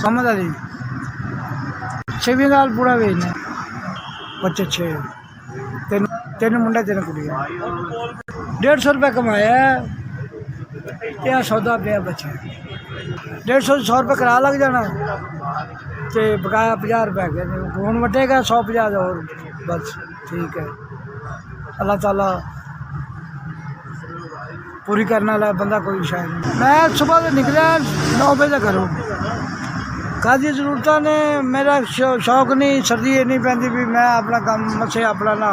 मोहम्मद अली 6 साल पूरा भेजना बच्चे 6 तीन मुंडा 3 कुड़ियाँ 150 रुपये कमाया क्या सौदा पे बच्चे 150 रुपये किराया लग जाना तो बकाया 50 रुपये के हूँ वटेगा 150 और बस ठीक है। अल्लाह ताला पूरी करने वाला बंदा कोई शायद नहीं। मैं सुबह से निकला 9 बजे घरों कादी जरूरत ने मेरा शौक नहीं सर्दी नहीं पैंती भी मैं अपना काम मसे अपना ना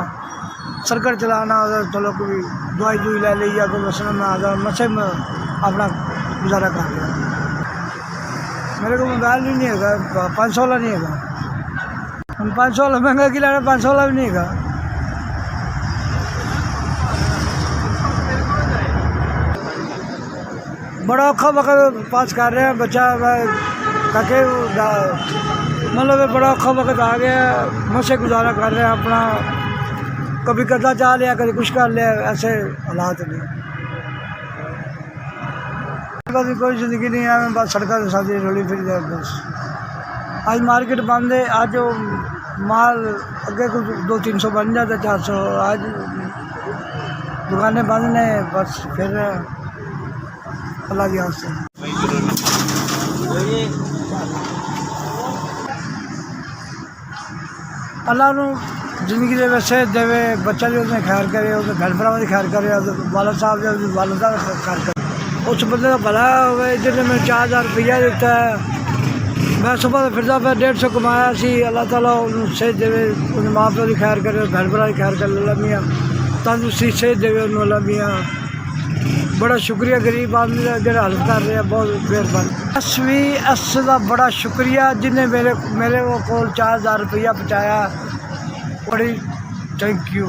सर्कट चलाना चलो कोई दवाई दुई ले ली या कोई मसला में आ मसे में अपना गुजारा कर लिया। मेरे को मोबाइल भी नहीं है 500 वाला नहीं है 500 वाला महंगा कि लेना 500 वाला भी नहीं है। बड़ा औखा वक्त पास कर रहे हैं बच्चा काके मतलब बड़ा औखा वक्त आ गया मसे गुजारा कर रहे हैं अपना कभी कर्जा चाह लिया कभी कुछ कर लिया ऐसे हालात नहीं। बस कोई ज़िंदगी नहीं है बस सड़कों के साथ रोली फिर जाए बस। आज मार्केट बंद है आज माल अगे कुछ 200-300 बन जाता 400 आज दुकानें बंद ने बस फिर अल्लाह की आस से अल्लाह नू जिंदगी दे वैसे देवे बच्चा भी उसने खैर करे उसके भैन भरावां की खैर करे वालद साहब जो वालदा खैर करे उस बंदे का भला हो जिन्हें मैं 4000 रुपया दिता है। मैं सुबह फिरदा पे 150 कमाया सी अल्लाह ताला उन्होंने सेहत देवे उन्हें माँ प्यो की खैर करे भैन भरा की खैर करे अल्लाह मियाँ तंदुरुस्ती सेहत देवे उन्होंने अल्लाह मियाँ। बड़ा शुक्रिया गरीब आदमी का जो हेल्प कर रहे हैं बहुत मेहरबानी। SVS का बड़ा शुक्रिया जिन्हें मेरे को 4000 रुपया पहुँचाया बड़ी थैंक यू।